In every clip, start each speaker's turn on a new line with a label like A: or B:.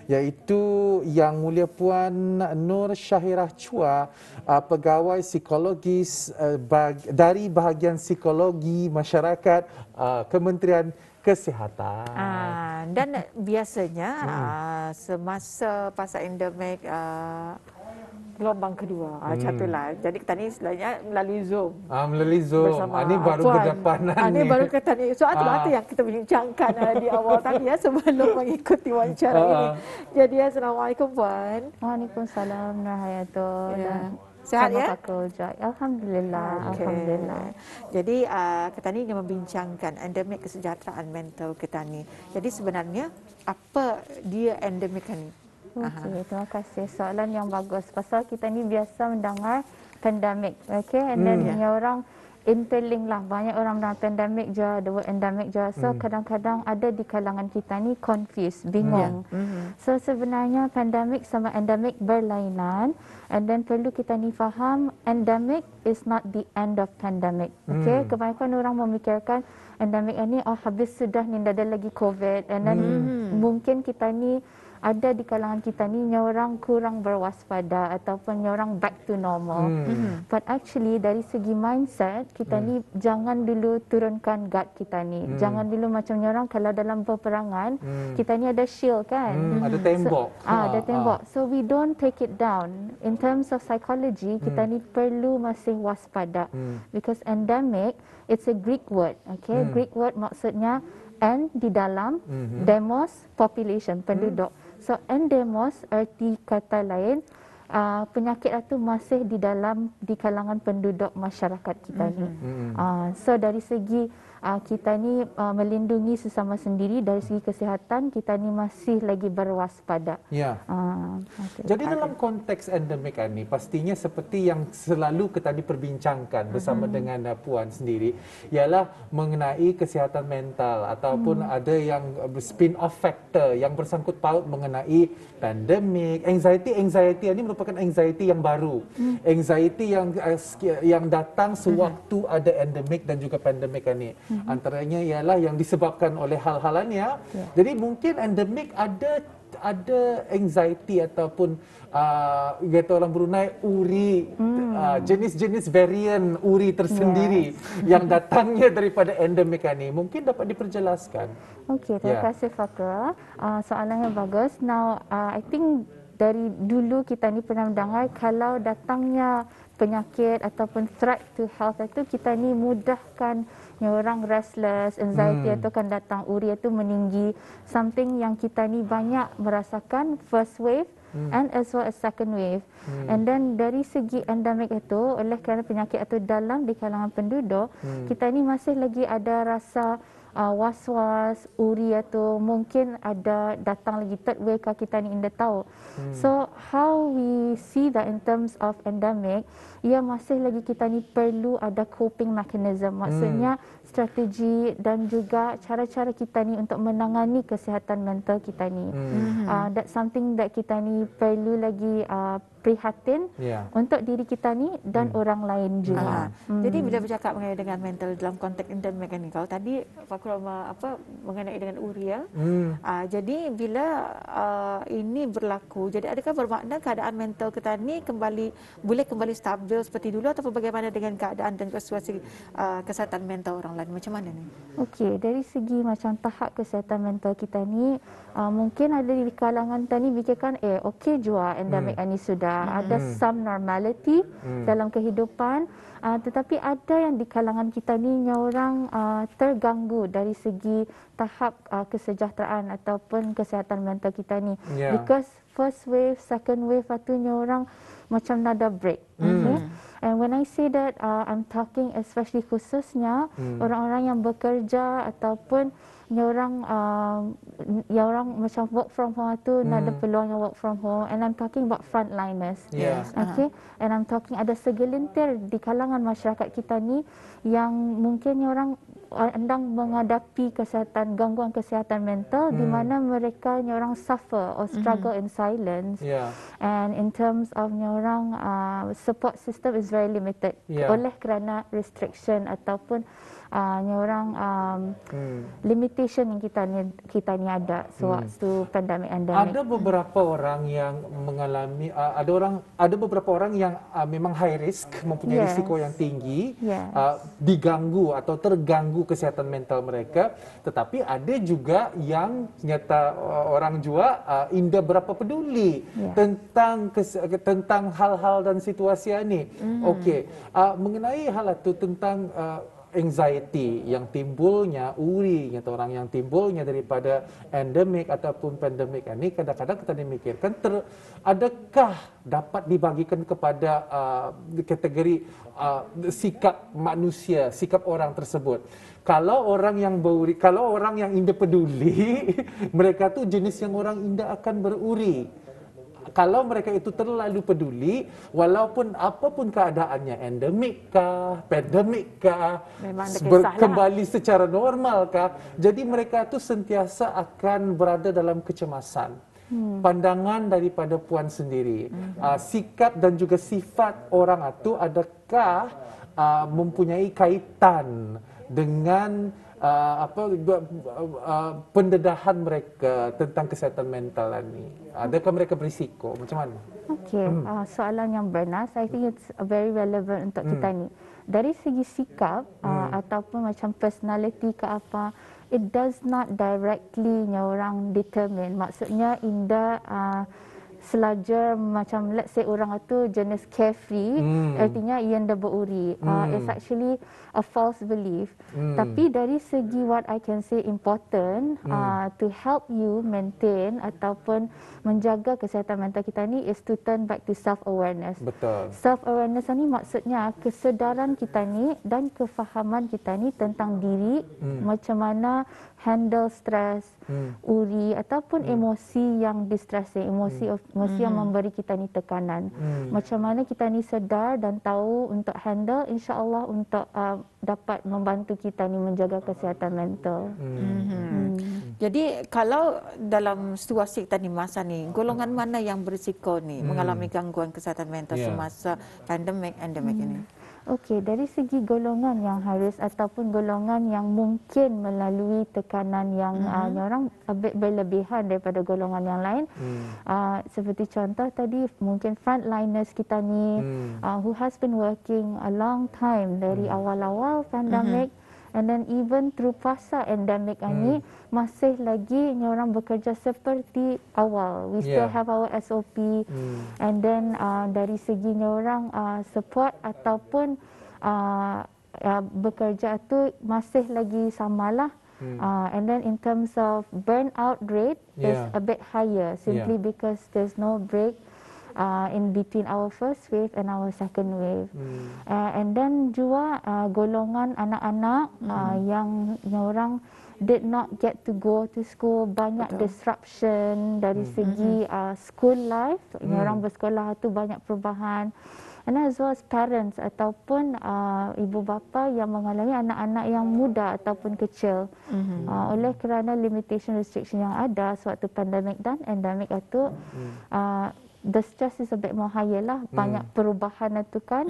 A: iaitu Yang Mulia Puan Nur Syahirah Chua, pegawai psikologis dari bahagian psikologi masyarakat Kementerian Kesihatan.
B: Dan biasanya semasa pasal endemik gelombang kedua, catulah. Jadi kita ni istilahnya melalui Zoom.
A: Melalui Zoom. Ini baru berdepanan ni.
B: Ini baru kita ni. Soal tu yang kita bincangkan di awal tadi sebelum mengikuti wawancara ini. Jadi Assalamualaikum Puan.
C: Waalaikumsalam warahmatullahi wabarakatuh.
B: Sihat ya?
C: Alhamdulillah.
B: Okay. Alhamdulillah. Jadi kita ni ingin membincangkan endemik kesejahteraan mental kita ni. Jadi sebenarnya apa dia endemik ni?
C: Okey, terima kasih. Soalan yang bagus. Pasal kita ni biasa mendengar pandemik. Okey, and then orang interlink lah. Banyak orang dalam pandemik je, the word endemic je. So kadang-kadang ada di kalangan kita ni confused, bingung. So sebenarnya pandemik sama endemic berlainan. And then perlu kita ni faham, endemic is not the end of pandemic. Okey, kebanyakan orang memikirkan endemic ni habis sudah ni, dah ada lagi COVID. And then mungkin kita ni ada di kalangan kita ni orang kurang berwaspada ataupun orang back to normal. But actually dari segi mindset kita ni jangan dulu turunkan guard kita ni. Jangan dulu macam orang kalau dalam peperangan kita ni ada shield kan.
A: Ada tembok.
C: Ada tembok. So we don't take it down. In terms of psychology kita ni perlu masih waspada. Because endemic it's a Greek word. Okay, Greek word maksudnya and di dalam, demos population penduduk. So endemos arti kata lain penyakit itu masih di kalangan penduduk masyarakat kita ni. So dari segi kita ni melindungi sesama sendiri, dari segi kesihatan kita ni masih lagi berwaspada.
A: Ya. Jadi dalam konteks endemik ini pastinya seperti yang selalu kita diperbincangkan bersama dengan Puan sendiri ialah mengenai kesihatan mental ataupun ada yang spin-off factor yang bersangkut paut mengenai pandemik, anxiety ini merupakan anxiety yang baru. Anxiety yang datang sewaktu ada endemik dan juga pandemik ini. Antaranya ialah yang disebabkan oleh hal-hal lainnya. Jadi mungkin endemik ada anxiety ataupun kata orang Brunei uri, jenis-jenis varian uri tersendiri yang datangnya daripada endemik ini. Mungkin dapat diperjelaskan.
C: Okey, terima kasih Fakra. Soalannya bagus. Now, I think dari dulu kita ni pernah mendengar kalau datangnya penyakit ataupun threat to health itu kita ni mudahkan orang restless, anxiety itu kan datang, uri itu meninggi. Something yang kita ni banyak merasakan first wave and as well as second wave. And then dari segi endemik itu, oleh kerana penyakit itu dalam di kalangan penduduk, kita ni masih lagi ada rasa was-was, uri atau mungkin ada datang lagi third wave kita ni tidak tahu. So how we see that in terms of endemic, ia masih lagi kita ni perlu ada coping mechanism. Maksudnya strategi dan juga cara-cara kita ni untuk menangani kesihatan mental kita ni. That's something that kita ni perlu lagi prihatin untuk diri kita ni dan orang lain juga.
B: Jadi bila bercakap mengenai dengan mental dalam konteks endemik ni, kalau tadi Fakra mengenai dengan uria. Jadi bila ini berlaku, jadi adakah bermakna keadaan mental kita ni boleh kembali stabil seperti dulu ataupun bagaimana dengan keadaan dan situasi kesihatan mental orang lain? Macam mana ni?
C: Okey, dari segi macam tahap kesihatan mental kita ni mungkin ada di kalangan tadi fikirkan okey jua endemik ini sudah ada some normality dalam kehidupan, tetapi ada yang di kalangan kita ni orang terganggu dari segi tahap kesejahteraan ataupun kesihatan mental kita ni. Because first wave, second wave itu orang macam nada break. Okay? And when I say that, I'm talking especially khususnya orang-orang yang bekerja ataupun yang orang macam work from home tu ada peluang yang work from home, and I'm talking about frontliners. Okay, and I'm talking ada segelintir di kalangan masyarakat kita ni yang mungkin orang sedang menghadapi gangguan kesihatan mental di mana mereka orang suffer or struggle in silence. And in terms of orang support system is very limited oleh kerana restriction ataupun ni orang limitation yang kita ni ada sewaktu pandemik endemik.
A: Ada beberapa orang yang mengalami ada beberapa orang yang memang high risk, mempunyai risiko yang tinggi, diganggu atau terganggu kesihatan mental mereka, tetapi ada juga yang ternyata orang jua indah berapa peduli tentang hal-hal dan situasi ini. Okey, mengenai hal itu tentang anxiety yang timbulnya, uri atau orang yang timbulnya daripada endemik ataupun pandemik ini, kadang-kadang kita memikirkan adakah dapat dibagikan kepada kategori sikap manusia, sikap orang tersebut. Kalau orang yang beruri, kalau orang yang indah peduli, mereka tu jenis yang orang indah akan beruri. Kalau mereka itu terlalu peduli, walaupun apapun keadaannya, endemik kah, pandemik kah, kembali secara normal kah, jadi mereka itu sentiasa akan berada dalam kecemasan. Pandangan daripada puan sendiri, sikap dan juga sifat orang itu adakah mempunyai kaitan dengan pendedahan mereka tentang kesihatan mental ini? Adakah mereka berisiko? Macam mana?
C: Okey, soalan yang benar. I think it's very relevant untuk kita ni. Dari segi sikap ataupun macam personality ke apa, it does not directly orang determine. Maksudnya Indah selajar macam let's say orang itu jenis carefree, artinya ia dah beruri. It's actually a false belief. Tapi dari segi what I can say important to help you maintain ataupun menjaga kesihatan mental kita ni is to turn back to self awareness.
A: Betul.
C: Self awareness ni maksudnya kesedaran kita ni dan kefahaman kita ni tentang diri, macam mana handle stres, uri ataupun emosi yang distressing, emosi yang memberi kita ni tekanan. Macam mana kita ni sedar dan tahu untuk handle, insya-Allah untuk dapat membantu kita ni menjaga kesihatan mental.
B: Jadi kalau dalam situasi kita ni masa ni, golongan mana yang berisiko ni mengalami gangguan kesihatan mental semasa pandemik endemik ini?
C: Okey, dari segi golongan yang harus ataupun golongan yang mungkin melalui tekanan yang orang berlebihan daripada golongan yang lain, seperti contoh tadi mungkin frontliners kita ni who has been working a long time dari awal-awal pandemik, and then even through pasca endemik ini masih lagi orang bekerja seperti awal. We still have our SOP, and then dari segi orang support ataupun bekerja tu masih lagi samalah. And then in terms of burnout rate is a bit higher simply because there's no break in between our first wave and our second wave. And then juga golongan anak-anak yang orang did not get to go to school, banyak disruption dari segi school life, orang bersekolah tu banyak perubahan. And as well as parents ataupun ibu bapa yang mengalami anak-anak yang muda ataupun kecil, oleh kerana limitation restriction yang ada sewaktu pandemik dan endemik itu, the stress is a bit more higher lah, banyak perubahan itu kan.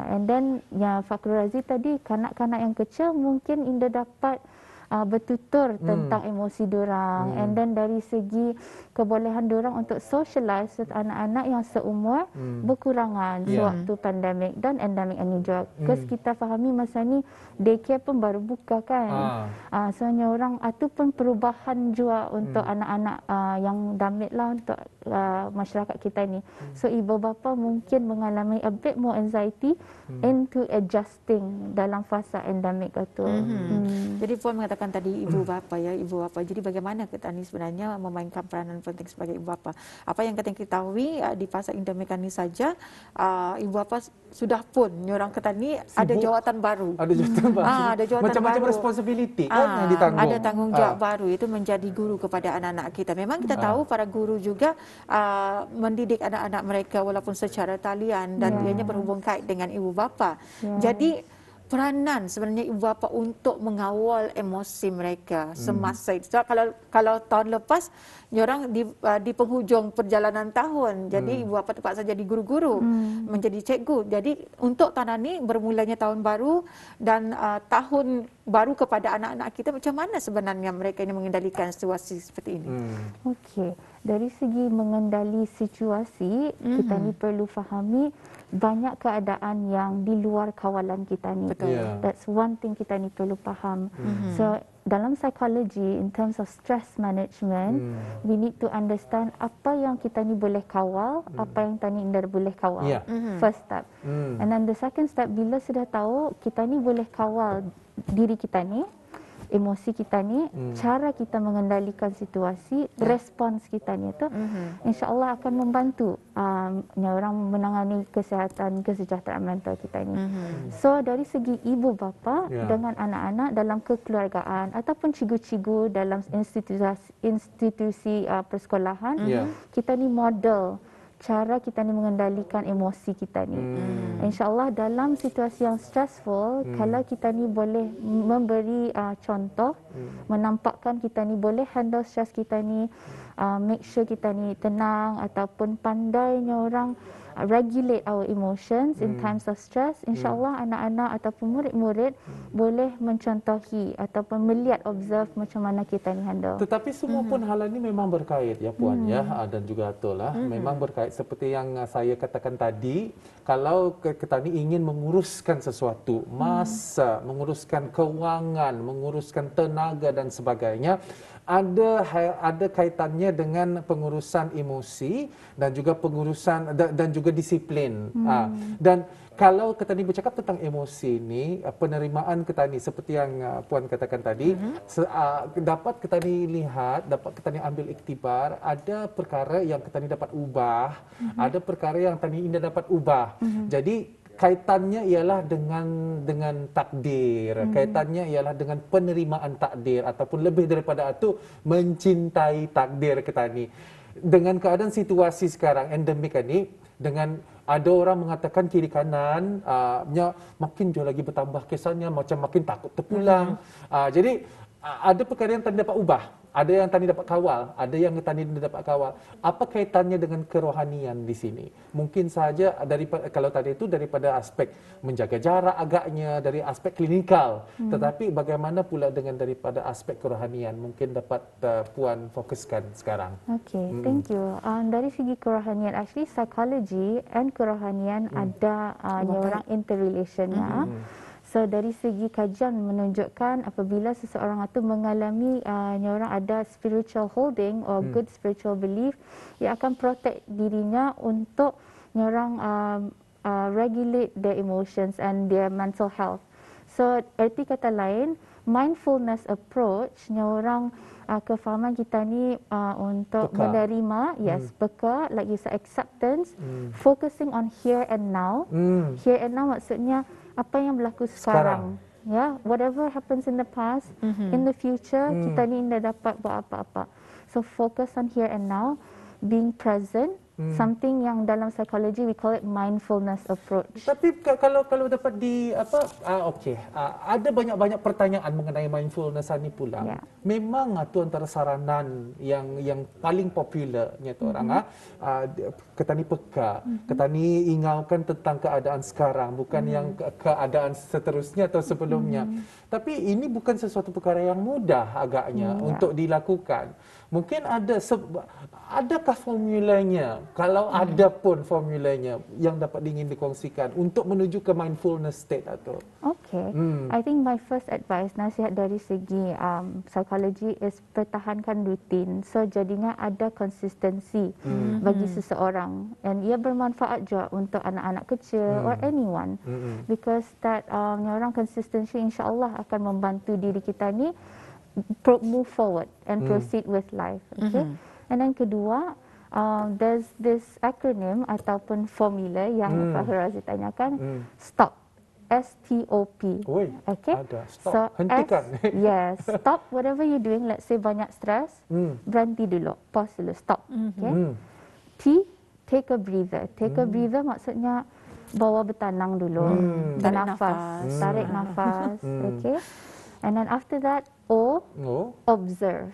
C: And then yang Fakrul Razi tadi, kanak-kanak yang kecil mungkin Indah dapat bertutur tentang emosi diorang, and then dari segi kebolehan diorang untuk socialize anak-anak yang seumur berkurangan sewaktu pandemik dan endemik ini juga. Because kita fahami masa ni daycare pun baru buka kan. Soalnya orang itu pun perubahan juga untuk anak-anak yang damit lah untuk masyarakat kita ni. So ibu bapa mungkin mengalami a bit more anxiety into adjusting dalam fasa endemik itu.
B: Jadi Puan mengatakan tadi ibu bapa ya, ibu bapa. Jadi bagaimana kita ni sebenarnya memainkan peranan penting sebagai ibu bapa? Apa yang kita ketahui di fasa endemik ini saja, ibu bapa sudah pun orang kita ni ada jawatan baru.
A: Ada jawatan baru.
B: Ada jawatan
A: macam-macam
B: baru.
A: Responsibility kan yang ditanggung.
B: Ada tanggungjawab baru, itu menjadi guru kepada anak-anak kita. Memang kita tahu para guru juga mendidik anak-anak mereka walaupun secara talian dan ianya berhubung kait dengan ibu bapa. Jadi peranan sebenarnya ibu bapa untuk mengawal emosi mereka semasa itu. So, kalau tahun lepas orang di penghujung perjalanan tahun, jadi ibu bapa terpaksa jadi guru-guru, menjadi cikgu. Jadi untuk tahun ini bermulanya tahun baru dan tahun baru kepada anak-anak kita, macam mana sebenarnya mereka ini mengendalikan situasi seperti ini?
C: Okey, dari segi mengendali situasi, kita ni perlu fahami banyak keadaan yang di luar kawalan kita ni.
B: Betul.
A: Yeah.
C: That's one thing kita ni perlu faham. So dalam psikologi, in terms of stress management, we need to understand apa yang kita ni boleh kawal, apa yang kita ni tidak boleh kawal.
A: Yeah.
C: First step. And then the second step, bila sudah tahu kita ni boleh kawal diri kita ni, emosi kita ni, cara kita mengendalikan situasi, respons kita ni tu, insya-Allah akan membantu orang menangani kesejahteraan mental kita ni. So dari segi ibu bapa dengan anak-anak dalam kekeluargaan ataupun cikgu-cikgu dalam institusi persekolahan, kita ni model cara kita ni mengendalikan emosi kita ni. InsyaAllah dalam situasi yang stressful, kalau kita ni boleh memberi contoh, menampakkan kita ni boleh handle stress kita ni, make sure kita ni tenang ataupun pandainya orang regulate our emotions in times of stress, insyaAllah anak-anak ataupun murid-murid boleh mencontohi ataupun melihat, observe macam mana kita ni handle.
A: Tetapi semua pun hal ini memang berkait ya Puan ya, dan juga Atul lah. Memang berkait seperti yang saya katakan tadi, kalau kita ni ingin menguruskan sesuatu, masa, menguruskan kewangan, menguruskan tenaga dan sebagainya, ada kaitannya dengan pengurusan emosi dan juga pengurusan dan juga disiplin. Dan kalau kita ni bercakap tentang emosi ni, penerimaan kita ni seperti yang Puan katakan tadi, dapat kita ni lihat, dapat kita ni ambil iktibar, ada perkara yang kita ni dapat ubah, ada perkara yang kita ni tidak dapat ubah. Jadi kaitannya ialah dengan takdir, kaitannya ialah dengan penerimaan takdir ataupun lebih daripada itu mencintai takdir kita ni. Dengan keadaan situasi sekarang endemik ini, dengan ada orang mengatakan kiri kanan makin jauh lagi bertambah kesannya, macam makin takut terpulang. Jadi ada perkara yang tak dapat ubah, ada yang tak dapat kawal, ada yang tak dapat kawal. Apa kaitannya dengan kerohanian di sini? Mungkin saja daripada, kalau tadi itu daripada aspek menjaga jarak agaknya, dari aspek klinikal. Tetapi bagaimana pula dengan daripada aspek kerohanian? Mungkin dapat Puan fokuskan sekarang.
C: Okay, thank you. Dari segi kerohanian, actually psychology and kerohanian ada orang interrelation. So dari segi kajian menunjukkan apabila seseorang itu mengalami orang ada spiritual holding or good spiritual belief, ia akan protect dirinya untuk orang regulate their emotions and their mental health. So erti kata lain, mindfulness approach orang kefahaman kita ni untuk menerima, peka, like you said, acceptance, focusing on here and now. Here and now maksudnya apa yang berlaku sekarang. Ya, whatever happens in the past, in the future, kita ni tidak dapat buat apa-apa. So focus on here and now, being present, something yang dalam psikologi we call it mindfulness approach.
A: Tapi kalau dapat ada banyak pertanyaan mengenai mindfulness ni pula. Memang tu antara saranan yang paling popularnya tu orang kita ni peka, kita ni ingaukan tentang keadaan sekarang, bukan yang keadaan seterusnya atau sebelumnya. Tapi ini bukan sesuatu perkara yang mudah agaknya untuk dilakukan. Mungkin adakah formulanya? Kalau ada pun formulanya yang dapat ingin dikongsikan untuk menuju ke mindfulness state atau?
C: Okay, I think my first advice, nasihat dari segi psikologi is pertahankan rutin. So jadinya ada konsistensi bagi seseorang, and ia bermanfaat juga untuk anak-anak kecil or anyone, because that orang konsistensi insya-Allah akan membantu diri kita ni move forward and proceed with life. Okay, and then kedua, there's this acronym ataupun formula yang Pak Razi tanyakan, STOP. S-T-O-P. Okay.
A: Ada. Stop. So, hentikan.
C: Yes. Stop whatever you're doing. Let's say banyak stress. Berhenti dulu. Pause dulu. Stop. Okay. T, take a breather. Take a breather maksudnya bawa bertanang dulu.
B: Tarik
C: Bernafas, tarik nafas. Okay. And then after that, observe.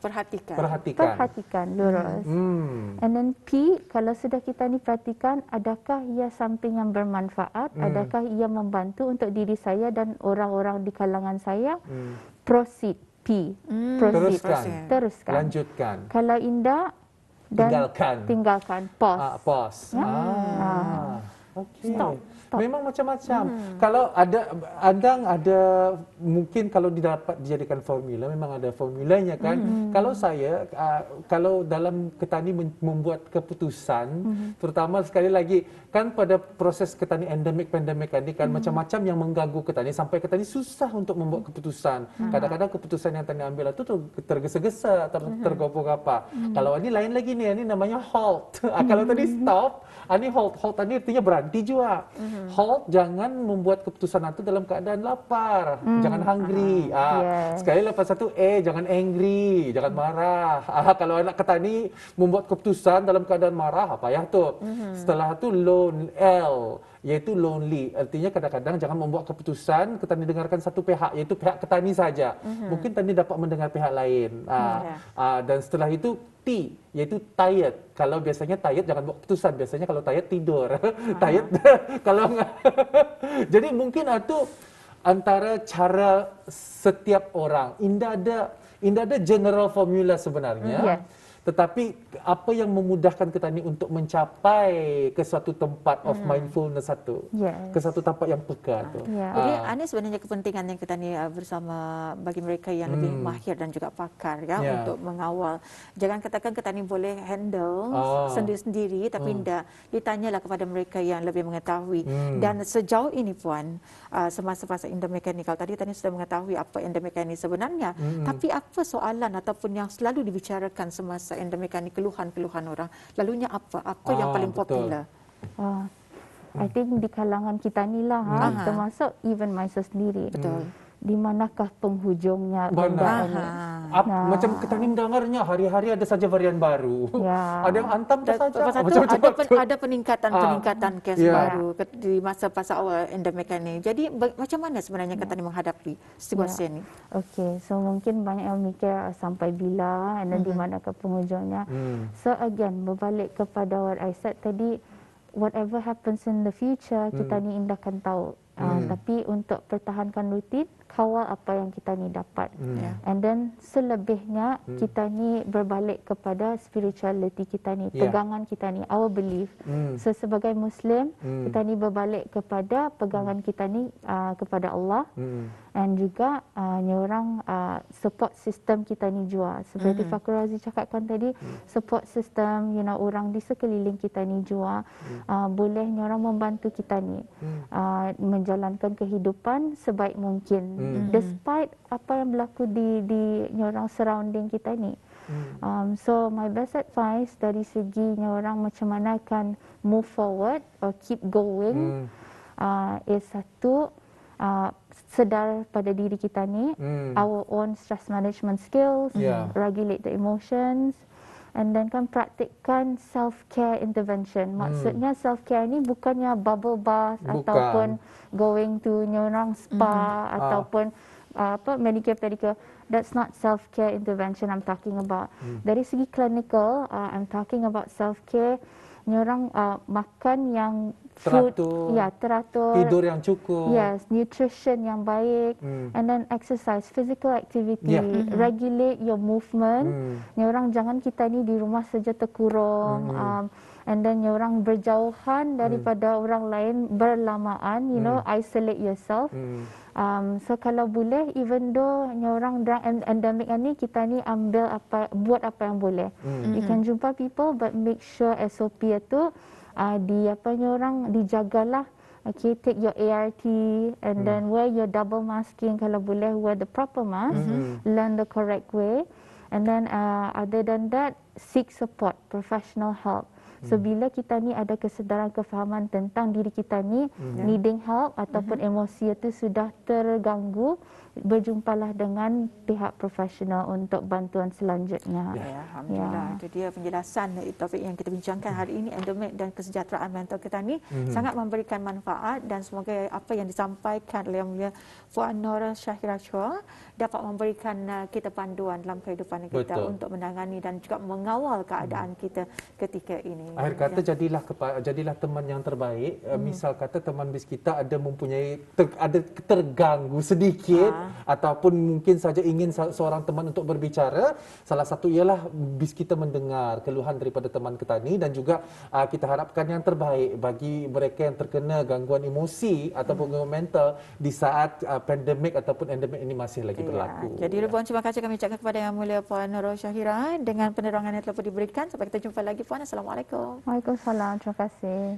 C: Perhatikan lurus. And then P, kalau sudah kita ni perhatikan, adakah ia something yang bermanfaat? Adakah ia membantu untuk diri saya dan orang-orang di kalangan saya? Proceed. P. Proceed. Teruskan.
A: Lanjutkan.
C: Kalau indah, dan tinggalkan. Pause.
A: Pause.
C: Ya?
A: Okay.
C: Stop.
A: Memang macam-macam. Kalau ada mungkin kalau didapat dijadikan formula, memang ada formulanya kan. Kalau saya kalau dalam Ketani membuat keputusan, terutama sekali lagi kan pada proses Ketani endemik pandemik ini kan macam-macam yang mengganggu Ketani sampai Ketani susah untuk membuat keputusan. Kadang-kadang keputusan yang Tani ambil itu tergesa-gesa, tergopoh-gopoh. Kalau ini lain lagi nih, ini namanya halt. Kalau tadi stop, ini halt tadi artinya berhenti juga. Halt, jangan membuat keputusan itu dalam keadaan lapar, jangan hungry. Sekali lepas satu, jangan angry, jangan marah. Kalau anak Ketani membuat keputusan dalam keadaan marah, apa ya tuh? Setelah itu L, yaitu lonely. Artinya kadang-kadang jangan membuat keputusan Ketani dengarkan satu pihak, yaitu pihak Ketani saja. Mungkin Tani dapat mendengar pihak lain. Dan setelah itu T, yaitu tired. Kalau biasanya tired jangan buat keputusan. Biasanya kalau tired tidur. Tired kalau enggak. Jadi mungkin itu antara cara setiap orang. Indah ada general formula sebenarnya. Tetapi apa yang memudahkan Ketani untuk mencapai ke suatu tempat of mindfulness satu, ke suatu tempat yang peka tu.
B: Jadi ini sebenarnya kepentingan yang Ketani bersama bagi mereka yang lebih mahir dan juga pakar ya untuk mengawal. Jangan katakan Ketani boleh handle sendiri-sendiri, tapi tidak, ditanyalah kepada mereka yang lebih mengetahui. Dan sejauh ini Puan, semasa-masa endemikanikal tadi Ketani sudah mengetahui apa endemikanik sebenarnya, tapi apa soalan ataupun yang selalu dibicarakan semasa endemik ni, keluhan-keluhan orang, lalunya apa yang paling popular?
C: I think di kalangan kita ni lah, termasuk even myself sendiri.
B: Betul.
C: Di manakah penghujungnya benda ini?
A: Macam Ketani mendengarnya hari-hari ada saja varian baru. Ada yang hantam saja.
B: Ada peningkatan kes baru di masa-masa awal endemik ini. Jadi macam mana sebenarnya Ketani menghadapi situasi ini?
C: Okay, so mungkin banyak yang mikir sampai bila dan di manakah penghujungnya. So again, berbalik kepada what I said tadi, whatever happens in the future, kita ni indahkan tahu. Tapi untuk pertahankan rutin, kawal apa yang kita ni dapat. And then selebihnya kita ni berbalik kepada spirituality kita ni, pegangan kita ni, our belief. So sebagai Muslim, kita ni berbalik kepada pegangan kita ni kepada Allah. And juga orang support system kita ni jua. Seperti Fakhrul Razi cakapkan tadi, support system, orang di sekeliling kita ni jua boleh orang membantu kita ni menjalankan kehidupan sebaik mungkin despite apa yang berlaku di orang surrounding kita ni. So my best advice dari segi orang macam mana akan move forward or keep going is satu, sedar pada diri kita ni, our own stress management skills, regulate the emotions, and then kan praktikkan self-care intervention. Maksudnya self-care ni bukannya bubble bath ataupun going to orang spa ataupun manicure pedicure. That's not self-care intervention I'm talking about. Dari segi clinical, I'm talking about self-care. Orang makan yang
A: teratur,
C: teratur,
A: tidur yang cukup,
C: nutrition yang baik, and then exercise, physical activity, regulate your movement. Orang jangan kita ni di rumah saja terkurung, and then orang berjauhan daripada orang lain berlamaan, isolate yourself. So kalau boleh, even though orang endemik ni, kita ni buat apa yang boleh. You can jumpa people, but make sure SOP itu orang dijagalah. Okay, take your ART and then wear your double masking. Kalau boleh, wear the proper mask, learn the correct way, and then other than that, seek support, professional help. So bila kita ni ada kesedaran kefahaman tentang diri kita ni needing help ataupun emosi itu sudah terganggu, berjumpalah dengan pihak profesional untuk bantuan selanjutnya.
B: Ya, alhamdulillah. Itu dia penjelasan dari topik yang kita bincangkan hari ini, endemik dan kesejahteraan mental kita ni sangat memberikan manfaat, dan semoga apa yang disampaikan oleh Yang Mulia Puan Nora Syahira Chua dapat memberikan kita panduan dalam kehidupan kita untuk menangani dan juga mengawal keadaan kita ketika ini.
A: Akhir kata jadilah teman yang terbaik. Misal kata teman bis kita ada mempunyai ada terganggu sedikit ataupun mungkin saja ingin seorang teman untuk berbicara, salah satu ialah bis kita mendengar keluhan daripada teman kita ni, dan juga kita harapkan yang terbaik bagi mereka yang terkena gangguan emosi ataupun gangguan mental di saat pandemik ataupun endemik ini masih lagi berlaku.
B: Jadi ribuan terima kasih kami ucapkan kepada Yang Mulia Puan Nora Syahira dengan penerangan yang telah diberikan. Sampai kita jumpa lagi Puan. Assalamualaikum.
C: Waalaikumsalam. Terima kasih.